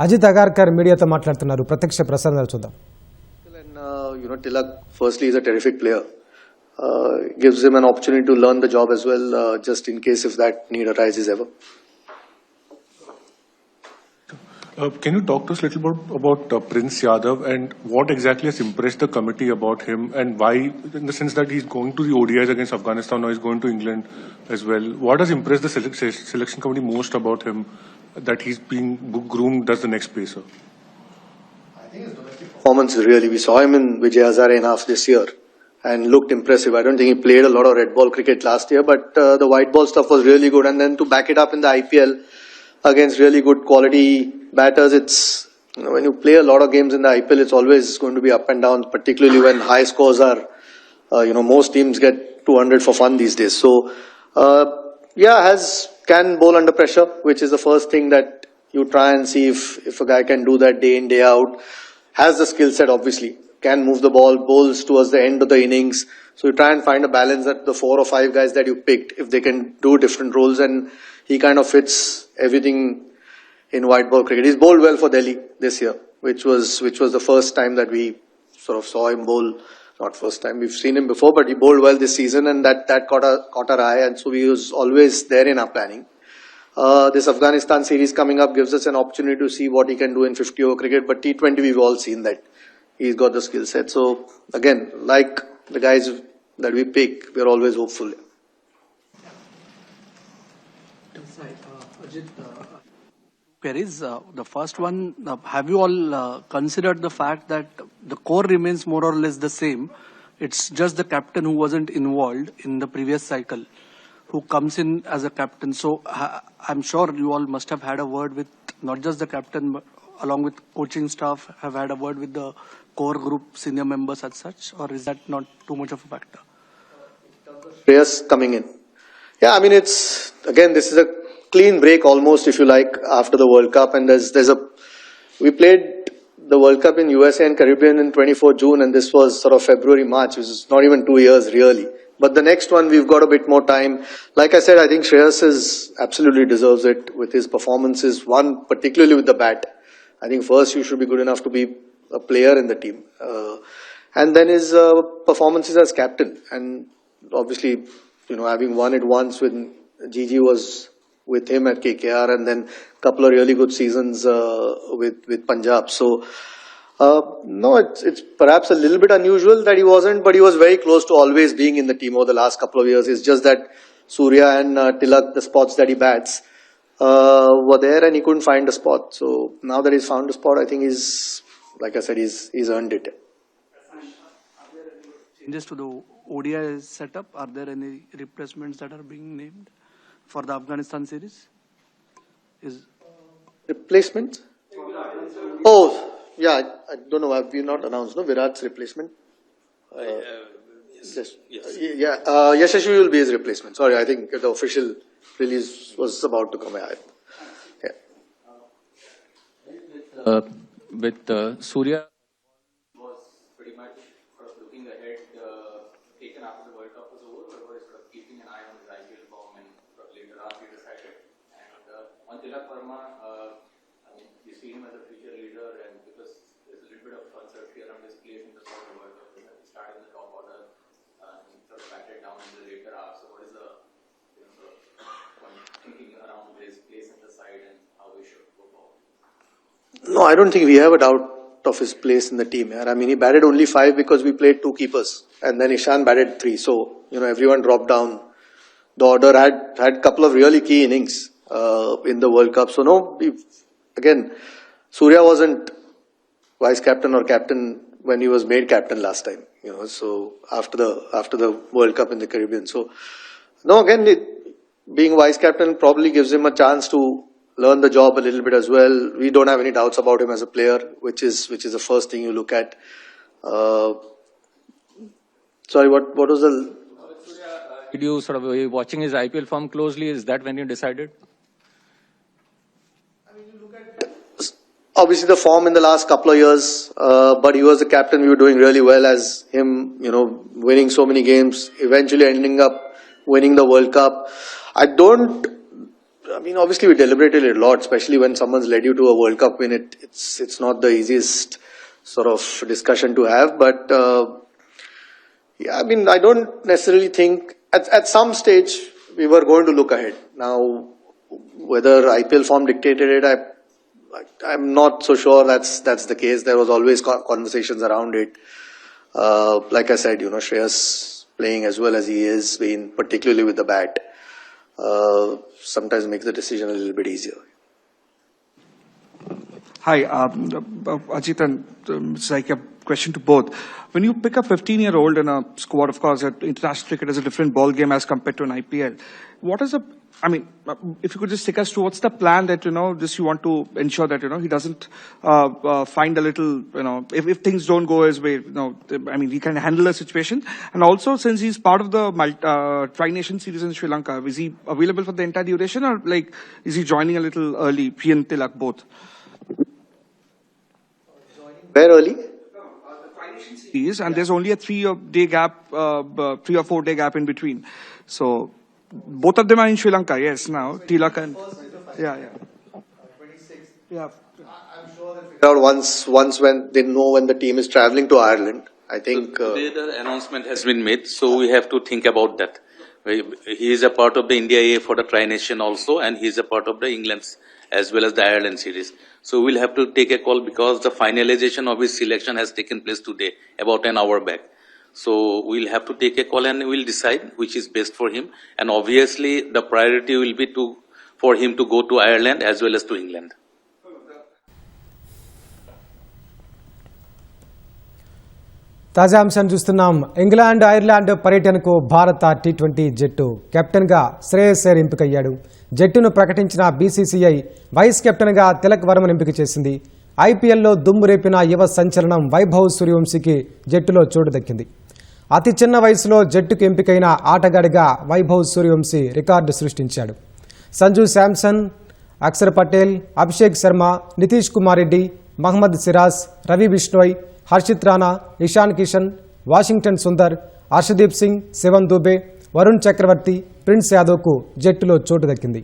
అజిత్ అగార్కర్ మీడియాతో మాట్లాడుతున్నారు. ప్రత్యక్ష ప్రసారాలు చూద్దాం. Tilak firstly is a terrific player. Gives him an opportunity to learn the job as well, just in case if that need arises ever. Can you talk to us a little bit about Prince Yadav and what exactly has impressed the committee about him and why, in the sense that he's going to the ODIs against Afghanistan, now he's going to England as well. What has impressed the selection committee most about him that he's being groomed as the next pacer? I think his domestic performance is really, we saw him in Vijay Hazare enough this year and looked impressive. I don't think he played a lot of red ball cricket last year, but the white ball stuff was really good. And then to back it up in the IPL against really good quality batters, it's, when you play a lot of games in the IPL, it's always going to be up and down, particularly when high scores are, most teams get 200 for fun these days. So, can bowl under pressure, which is the first thing that you try and see if a guy can do that day in, day out. Has the skill set, obviously. Can move the ball, bowls towards the end of the innings. So you try and find a balance that the 4 or 5 guys that you picked, if they can do different roles, and he kind of fits everything in white ball cricket. He's bowled well for Delhi this year, which was the first time that we sort of saw him bowl. Not first time, we've seen him before, but he bowled well this season, and that caught our eye, and so he was always there in our planning. This Afghanistan series coming up gives us an opportunity to see what he can do in 50-over cricket, but T20 we've all seen that he's got the skill set. So again, like the guys that we pick, we're always hopeful. Ajit, queries. The first one, have you all considered the fact that the core remains more or less the same? It's just the captain who wasn't involved in the previous cycle who comes in as a captain. So I'm sure you all must have had a word with not just the captain, but along with coaching staff, have had a word with the core group senior members as such, or is that not too much of a factor? Shreyas coming in. Yeah, I mean, it's, again, this is a clean break almost, if you like, after the World Cup, and we played the World Cup in USA and Caribbean in 24 June, and this was sort of February, March, which is not even 2 years really. But the next one, we've got a bit more time. Like I said, I think Shreyas absolutely deserves it with his performances, one particularly with the bat. I think first you should be good enough to be a player in the team. And then his performances as captain. And obviously, having won it once when Gigi was with him at KKR, and then a couple of really good seasons with Punjab. So, no, it's perhaps a little bit unusual that he wasn't, but he was very close to always being in the team over the last couple of years. It's just that Surya and Tilak, the spots that he bats, were there and he couldn't find a spot. So now that he's found a spot, I think like I said, he's earned it. Changes to the ODI setup, are there any replacements that are being named for the Afghanistan series? Replacements? Oh, yeah, I don't know. Have we not announced, no? Virat's replacement? Yes. Yeah, Yashasvi will be his replacement. Sorry, I think the official release was about to come. Yeah. With Surya was pretty much sort of looking ahead, taken after the World Cup was over, or was sort of keeping an eye on his IPL form and sort of later on he decided. And on Tilak Varma, you see him as a future leader, and because there's a little bit of uncertainty around his place in the World Cup, he started in the top order, he sort of batted down in the later half. So what is the thinking around his place in the side and how we should go forward? No, I don't think we have a doubt of his place in the team. I mean, he batted only 5 because we played 2 keepers, and then Ishan batted 3. So, everyone dropped down. The order had a couple of really key innings in the World Cup. So, no, again, Surya wasn't vice captain or captain when he was made captain last time. So after the World Cup in the Caribbean. So, no, again, being vice captain probably gives him a chance to learn the job a little bit as well. We don't have any doubts about him as a player, which is the first thing you look at. Sorry, what was the? Did you sort of, were you watching his IPL form closely? Is that when you decided? Obviously the form in the last couple of years, but he was the captain. We were doing really well as him, winning so many games, eventually ending up winning the World Cup. I mean, obviously we deliberated a lot, especially when someone's led you to a World Cup win. It's not the easiest sort of discussion to have, but yeah, I mean, I don't necessarily think at some stage we were going to look ahead. Now, whether IPL form dictated it, I'm not so sure that's the case. There was always conversations around it. Like I said, Shreyas playing as well as he is, being particularly with the bat, sometimes makes the decision a little bit easier. Hi, Ajit, and it's like a question to both. When you pick a 15-year-old in a squad, of course, international cricket is a different ball game as compared to an IPL. If you could just take us through what's the plan that, just you want to ensure that, he doesn't find a little, if things don't go his way, he can handle the situation. And also, since he's part of the Tri-Nation series in Sri Lanka, is he available for the entire duration, or is he joining a little early, he and Tilak both? Where early? And there's only a 3 or 4 day gap in between. So both of them are in Sri Lanka, yes, now. Tilak and... Yeah. 26. Yeah. I'm sure they'll figure out once when they know when the team is travelling to Ireland. I think... Today the announcement has been made, so we have to think about that. He is a part of the India A for the Tri-Nation also, and he is a part of the England's as well as the Ireland series. So we'll have to take a call because the finalization of his selection has taken place today, about an hour back. So we'll have to take a call and we'll decide which is best for him. And obviously the priority will be for him to go to Ireland as well as to England. తాజా అంశం చూస్తున్నాం. England Ireland పర్యటనకు భారత T20 జట్టు కెప్టెన్గా శ్రేయస్ అయ్యర్ ఎంపికయ్యాడు. జట్టును ప్రకటించిన BCCI vice కెప్టెన్గా తిలక్ వర్మను ఎంపిక చేసింది. ఐపీఎల్లో దుమ్ము రేపిన యువ సంచలనం వైభవ్ సూర్యవంశీకి జట్టులో చోటు దక్కింది. అతి చిన్న వయసులో జట్టుకు ఎంపికైన ఆటగాడిగా వైభవ్ సూర్యవంశీ రికార్డు సృష్టించాడు. సంజు శాంసన్, అక్సర్ పటేల్, అభిషేక్ శర్మ, నితీష్ కుమార్ రెడ్డి, మహమ్మద్ సిరాజ్, రవి బిష్నోయ్, హర్షిత్ రానా, ఇషాన్ కిషన్, వాషింగ్టన్ సుందర్, అర్షదీప్ సింగ్, శివం దుబే, వరుణ్ చక్రవర్తి, ప్రిన్స్ యాదవ్కు జట్టులో చోటు దక్కింది.